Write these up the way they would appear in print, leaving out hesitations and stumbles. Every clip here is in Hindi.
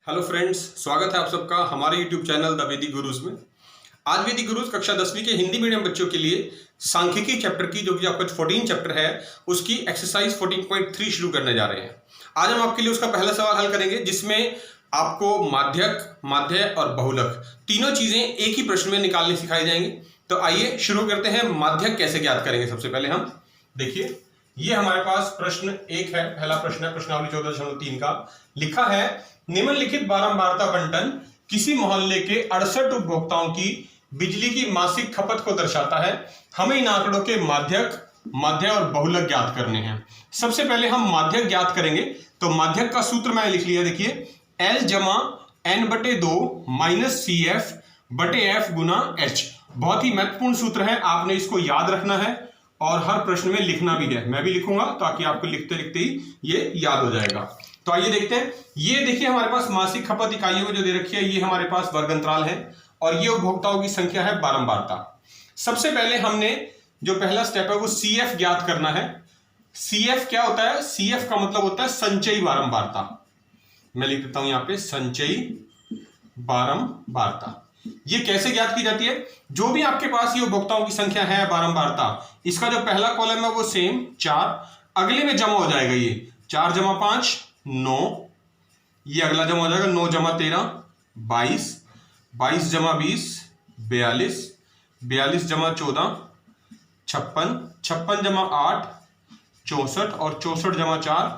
हेलो फ्रेंड्स, स्वागत है आप सबका हमारे यूट्यूब चैनल द वैदिक गुरुज में। आज वैदिक गुरुज कक्षा 10वीं के हिंदी मीडियम बच्चों के लिए सांख्यिकी चैप्टर की, जो कि आपका 14 चैप्टर है, उसकी एक्सरसाइज 14.3 शुरू करने जा रहे हैं। आज हम आपके लिए उसका पहला सवाल हल करेंगे, जिसमें आपको माध्यक, माध्य और बहुलक तीनों चीजें एक ही प्रश्न में निकालनी सिखाई जाएंगी। तो आइए शुरू करते हैं। माध्यक कैसे ज्ञात करेंगे? सबसे पहले हम देखिए, ये हमारे पास प्रश्न एक है, पहला प्रश्न है प्रश्नावली 14.3 का। लिखा है, निम्नलिखित बारंबारता बंटन किसी मोहल्ले के 68 उपभोक्ताओं की बिजली की मासिक खपत को दर्शाता है। हमें इन आंकड़ों के माध्यक, माध्य और बहुलक ज्ञात करने हैं। सबसे पहले हम माध्यक ज्ञात करेंगे। तो माध्यक का सूत्र मैंने लिख लिया, देखिए, L जमा N/2 माइनस CF बटे F गुना H। बहुत ही महत्वपूर्ण सूत्र है, आपने इसको याद रखना है और हर प्रश्न में लिखना भी है। मैं भी लिखूंगा ताकि आपको लिखते लिखते ही ये याद हो जाएगा। तो आइए देखते हैं। ये देखिए, हमारे पास मासिक खपत इकाइयों में जो दे रखी है, ये हमारे पास वर्ग अंतराल है और ये उपभोक्ताओं की संख्या है बारंबारता। सबसे पहले हमने जो पहला स्टेप है वो CF ज्ञात करना है। CF क्या होता है? CF का मतलब होता है संचयी बारंबारता। मैं लिख देता हूं यहां पे, संचयी बारंबारता। ये कैसे ज्ञात की जाती है? जो भी आपके पास ये उपभोक्ताओं की संख्या है बारंबारता, इसका जो पहला कॉलम है वो सेम 4, अगले में जमा हो जाएगा। ये 4 जमा 5 9, ये अगला जमा हो जाएगा 9 जमा 13 22, 22 जमा 20 42, 42 जमा 14 56, 56 जमा 8 64 और 64 जमा 4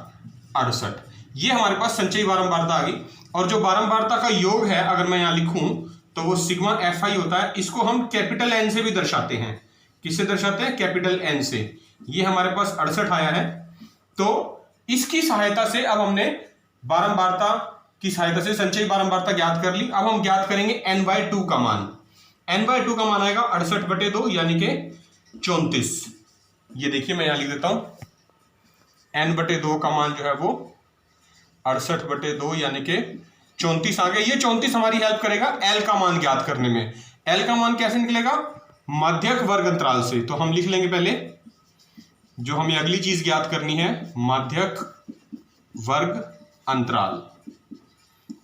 68। ये हमारे पास संचयी बारंबारता आ गई। और जो बारंबारता का योग है, अगर मैं यहां लिखूं तो वो सिग्मा FI होता है। इसको हम कैपिटल N से भी दर्शाते हैं। किससे दर्शाते हैं? कैपिटल N से। ये हमारे पास 68 आया है। तो इसकी सहायता से अब हमने बारंबारता की सहायता से संचयी बारंबारता ज्ञात कर ली। अब हम ज्ञात करेंगे N/2 का मान। N/2 का मान आएगा 68/2 यानी कि 34। ये देखिए, मैं यहां लिख देता हूं, N/2 का मान जो है वो 68/2 यानी कि 34 आ गया। ये 34 हमारी हेल्प करेगा L का मान ज्ञात करने में। L का मान कैसे निकलेगा? माध्यक वर्ग अंतराल से। तो हम लिख लेंगे पहले, जो हमें अगली चीज ज्ञात करनी है, माध्यक वर्ग अंतराल,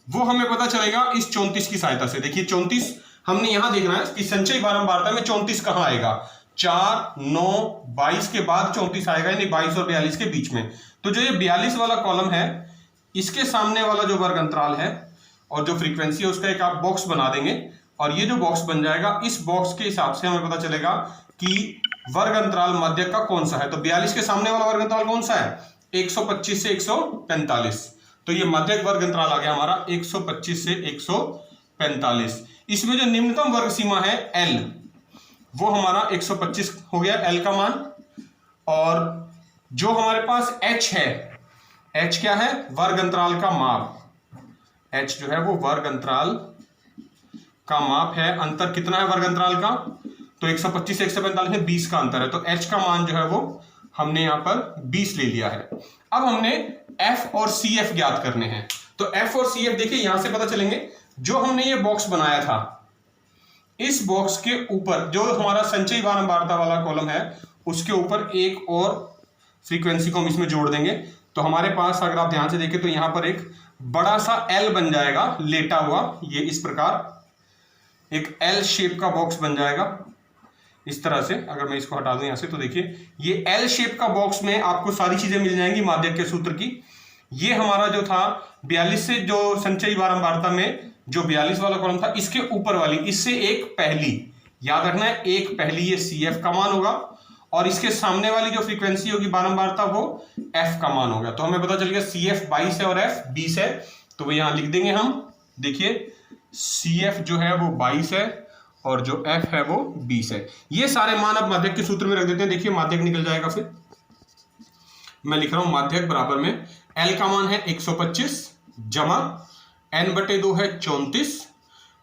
वो हमें पता चलेगा इस 34 की सहायता से। देखिए, 34 हमने यहां देखना है कि संचयी बारंबारता में 34 कहां आएगा। 4 9 22 के बाद 34 आएगा, यानी 22 और 42 के बीच में। तो जो ये 42 वाला कॉलम है, इसके सामने वाला जो वर्ग अंतराल है और जो फ्रीक्वेंसी है, उसका एक आप बॉक्स बना देंगे। और ये जो बॉक्स बन जाएगा, इस बॉक्स के हिसाब से हमें पता चलेगा कि वर्ग अंतराल माध्यक का कौन सा है। तो 42 के सामने वाला वर्ग अंतराल कौन सा है? 125 से 145। तो ये माध्यक वर्ग अंतराल आ गया हमारा 125 से 145। इसमें जो निम्नतम वर्ग सीमा है L, वो हमारा 125 हो गया L का मान। और जो हमारे पास H है, H क्या है? वर्ग अंतराल का माप। H जो है वो वर्ग अंतराल का माप है। अंतर कितना है वर्ग अंतराल का? तो 125 से 145 में 20 का अंतर है। तो H का मान जो है वो हमने यहां पर 20 ले लिया है। अब हमने F और CF ज्ञात करने हैं। तो F और CF देखिए, यहां से पता चलेंगे। जो हमने ये बॉक्स बनाया था, इस बॉक्स के ऊपर जो हमारा संचयी बारंबारता वाला कॉलम है, उसके ऊपर एक और फ्रीक्वेंसी को हम इसमें जोड़ देंगे। तो हमारे पास, अगर आप ध्यान से देखें, तो यहां पर एक बड़ा सा L बन जाएगा लेटा हुआ। ये इस प्रकार एक L शेप का बॉक्स बन जाएगा इस तरह से। अगर मैं इसको हटा दूं यहां से, तो देखिए, ये L शेप का बॉक्स में आपको सारी चीजें मिल जाएंगी माध्यक के सूत्र की। ये हमारा जो था 42 से, जो संचयी बारंबारता में जो 42 वाला कॉलम था, इसके ऊपर वाली, इससे एक पहली, याद रखना है, एक पहली, ये CF का मान होगा। और इसके सामने वाली जो फ्रीक्वेंसी होगी बारंबारता, वो F का मान होगा। तो हमें पता चल गया CF 22 है और F 20 है। तो वो यहां लिख देंगे हम। देखिए, CF जो है वो 22 है और जो F है वो 20 है। ये सारे मान अब माध्यक के सूत्र में रख देते हैं। देखिए, माध्यक निकल जाएगा। फिर मैं लिख रहा हूं, माध्यक बराबर में L का मान है 125 जमा N/2 है 34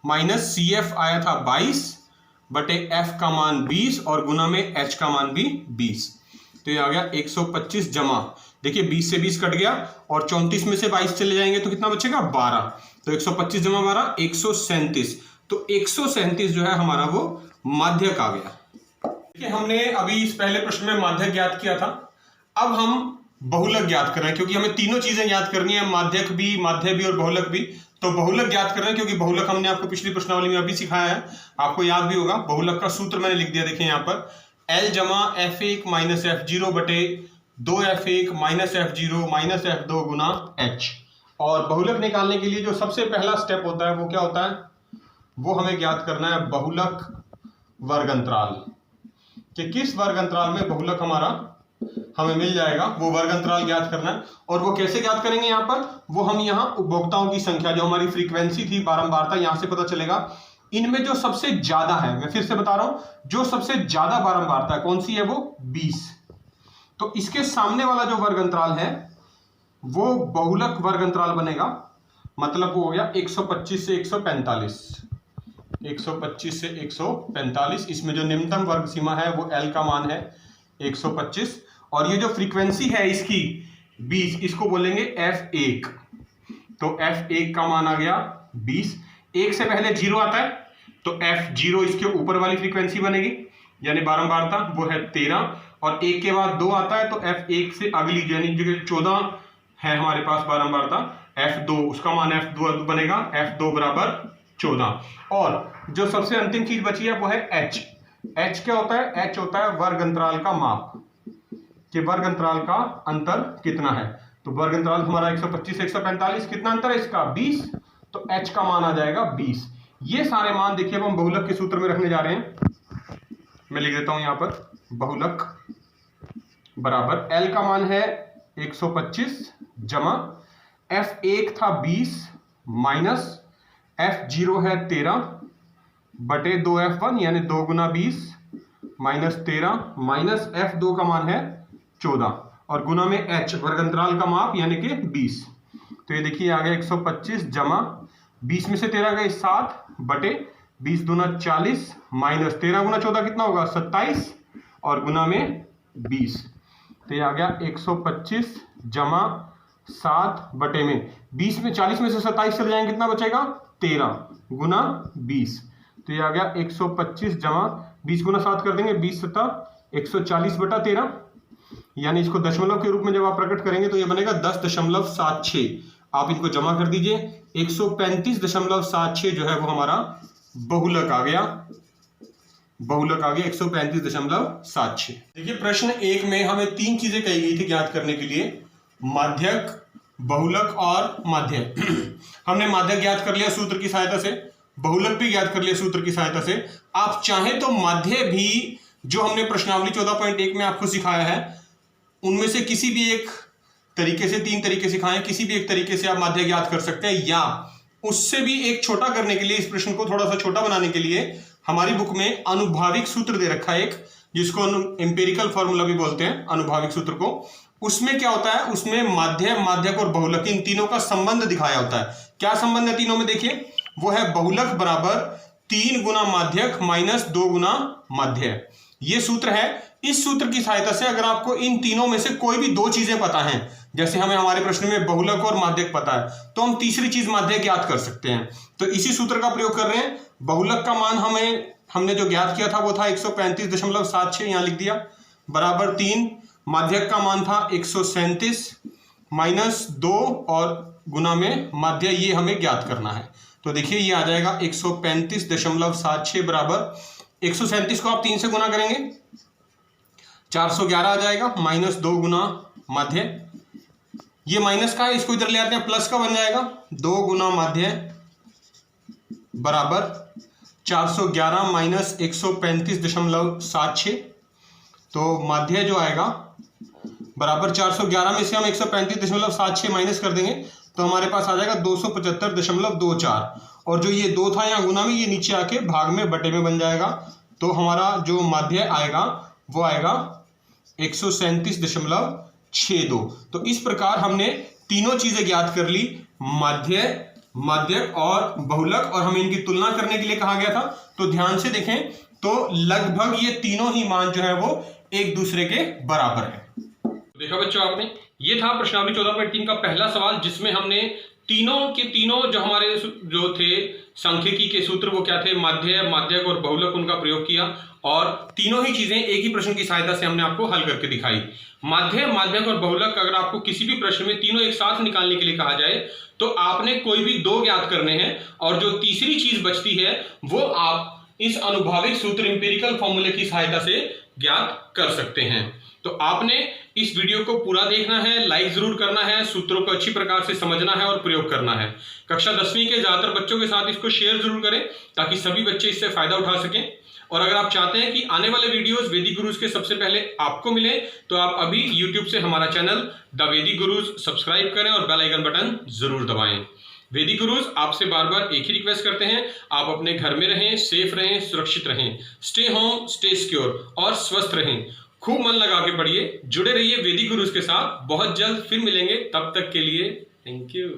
माइनस CF आया था 22 बटे F का मान 20 और गुना में H का मान भी 20। तो ये आ गया 125 जमा, देखिए 20 से 20 कट गया और 34 में से 22 चले जाएंगे तो कितना बचेगा? 12। तो 125 जमा 12 137। तो 137 जो है हमारा वो माध्यक आ गया। देखिए, हमने अभी इस पहले प्रश्न में माध्यक ज्ञात किया था। अब हम बहुलक ज्ञात कर रहे हैं, क्योंकि हमें तीनों चीजें ज्ञात करनी है, माध्यक भी, माध्य भी और बहुलक भी। तो बहुलक ज्ञात कर रहे हैं, क्योंकि बहुलक हमने आपको पिछली प्रश्नावली में अभी सिखाया है, आपको याद भी होगा। बहुलक का सूत्र मैंने लिख दिया, देखिए यहाँ पर L जमा F1 माइनस F0 बटे 2F1 minus F0 minus F2 गुना H। और बहुलक निकालने के लिए जो सबसे पहला स्टेप होता है वो क्या होता है, वो हमें ज्ञात करना है बहुलक वर्ग अंतराल, कि किस वर्ग अंतराल में बहुलक हमें मिल जाएगा, वो वर्ग अंतराल ज्ञात करना है। और वो कैसे ज्ञात करेंगे, यहाँ पर वो हम यहाँ उपभोक्ताओं की संख्या, जो हमारी फ्रीक्वेंसी थी, बारंबारता, यहां से पता चलेगा। इनमें जो सबसे ज्यादा है, मैं फिर से बता रहा हूं, जो सबसे ज्यादा बारंबारता है कौन सी है, वो 20। तो इसके सामने वाला जो वर्ग अंतराल है वो बहुलक वर्ग अंतराल बनेगा, मतलब वो हो गया 125 से 145, 125 से 145। इसमें जो निम्नतम वर्ग सीमा है वो L का मान है 125, और ये जो फ्रीक्वेंसी है इसकी 20, इसको बोलेंगे F1। तो F1 का मान आ गया 20। 1 से पहले 0 आता है, तो F0 इसके ऊपर वाली फ्रीक्वेंसी बनेगी, यानी बारंबारता, वो है 13। और 1 के बाद 2 आता है, तो F1 से अगली, यानी जो 14 है हमारे पास बारंबारता, F2, उसका मान F2 बनेगा, F2 बराबर 14। और जो सबसे अंतिम चीज बची है वो है H। H क्या होता है, H होता है वर्ग अंतराल का माप, कि वर्ग अंतराल का अंतर कितना है। तो वर्ग अंतराल हमारा 125 से 145, कितना अंतर है इसका, 20। तो H का मान आ जाएगा 20। ये सारे मान देखिए अब हम बहुलक के सूत्र में रखने जा रहे हैं। मैं लिख देता हूं यहां पर, बहुलक बराबर L का मान है 125 जमा F1 था 20 माइनस F0 है 13 बटे 2F1, यानी 2 गुना 20 माइनस 13 माइनस F2 का मान है 14, और गुना में H वर्ग अंतराल का माप यानी कि 20। तो ये देखिए आ गया 125 जमा 20 में से 13 गए 7 बटे 20 दूना 40 माइनस 13 गुना 14 कितना होगा 27, और गुना में 20। तो ये आ गया 125 जमा 7 बटे में 20 में 40 में से 27 चले जाएंगे, कितना बचेगा 13 गुना 20। तो ये आ गया 125 जमा 20 गुना 7 कर देंगे, 20 सत्ता 140 बटा 13, यानी इसको दशमलव के रूप में जब आप प्रकट करेंगे तो ये बनेगा 10.76। आप इनको जमा कर दीजिए, 135.76 जो है वो हमारा बहुलक आ गया, बहुलक आ गया 135.76। देखिए प्रश्न 1 में हमें 3 चीजें कही गई थी ज्ञात करने के लिए, माध्यक, बहुलक और माध्य। हमने माध्यक ज्ञात कर लिया सूत्र की सहायता से, बहुलक भी ज्ञात कर लिया सूत्र की सहायता से। आप चाहें तो माध्य भी, जो हमने प्रश्नावली 14.1 में आपको सिखाया है, उनमें से किसी भी एक तरीके से, 3 तरीके सिखाएं, किसी भी एक तरीके से आप माध्य ज्ञात कर सकते हैं, या उससे भी एक छोटा करने के लिए, इस प्रश्न को थोड़ा सा छोटा बनाने के लिए हमारी बुक में अनुभाविक सूत्र दे रखा है एक, जिसको एम्पिरिकल फॉर्मूला भी बोलते हैं, अनुभाविक सूत्र को। उसमें क्या होता है, उसमें माध्य, माध्यक और बहुलक, इन तीनों का संबंध दिखाया होता है। क्या संबंध है तीनों में, देखिए वो है बहुलक बराबर 3 गुना माध्यक माइनस 2 गुना माध्य। ये सूत्र है। इस सूत्र की सहायता से अगर आपको इन तीनों में से कोई भी 2 चीजें पता हैं, जैसे हमें हमारे प्रश्न में बहुलक और माध्यक पता है, तो हम तीसरी चीज माध्य ज्ञात कर सकते हैं। तो इसी सूत्र का प्रयोग कर रहे हैं। बहुलक का मान हमने जो ज्ञात किया था वो था 135.76, यहां लिख दिया, बराबर 3। माध्यक का मान था 137 माइनस 2 और गुना में माध्य, ये हमें ज्ञात करना है। तो देखिए ये आ जाएगा 135.76 बराबर 137 को आप 3 से गुना करेंगे 411 आ जाएगा, माइनस 2 गुना माध्य, ये माइनस का है, इसको इधर ले आते हैं, प्लस का बन जाएगा, 2 गुना माध्य बराबर 411 माइनस 135.76। तो माध्य जो आएगा बराबर 411 में से हम 135.76 माइनस कर देंगे तो हमारे पास आ जाएगा 275.24, और जो ये 2 था यहाँ गुना में, ये नीचे आके भाग में बटे में बन जाएगा। तो हमारा जो माध्य आएगा वो आएगा 137.62। तो इस प्रकार हमने तीनों चीजें ज्ञात कर ली, माध्य, माध्यक और बहुलक, और हमें इनकी तुलना करने के लिए कहा गया था। तो ध्यान से देखें तो लगभग ये तीनों ही मान जो है वो एक दूसरे के बराबर है। देखा बच्चों आपने, ये था प्रश्नावली 14.3 का पहला सवाल, जिसमें हमने तीनों के तीनों जो हमारे जो थे सांख्यिकी के सूत्र वो क्या थे, माध्य, माध्यक और बहुलक, उनका प्रयोग किया और तीनों ही चीजें एक ही प्रश्न की सहायता से हमने आपको हल करके दिखाई। माध्य, माध्यक और बहुलक अगर आपको किसी भी प्रश्न में तीनों एक साथ निकालने के लिए कहा जाए तो आपने कोई भी दो ज्ञात करने हैं और जो तीसरी चीज बचती है वो आप इस अनुभाविक सूत्र इंपेरिकल फॉर्मूले की सहायता से ज्ञात कर सकते हैं। तो आपने इस वीडियो को पूरा देखना है, लाइक जरूर करना है, सूत्रों को अच्छी प्रकार से समझना है और प्रयोग करना है। कक्षा 10वीं के ज्यादातर बच्चों के साथ इसको शेयर जरूर करें ताकि सभी बच्चे इससे फायदा उठा सकें। और अगर आप चाहते हैं कि आने वाले वीडियोस वैदिक गुरुज के सबसे पहले आपको मिले तो आप अभी यूट्यूब से हमारा चैनल द वैदिक गुरुज सब्सक्राइब करें और बेल आइकन बटन जरूर दबाएं। वैदिक गुरुज आपसे बार बार एक ही रिक्वेस्ट करते हैं, आप अपने घर में रहें, सेफ रहें, सुरक्षित रहें, स्टे होम, स्टे सिक्योर और स्वस्थ रहें। खूब मन लगा के पढ़िए, जुड़े रहिए वैदिक गुरुज के साथ। बहुत जल्द फिर मिलेंगे, तब तक के लिए थैंक यू।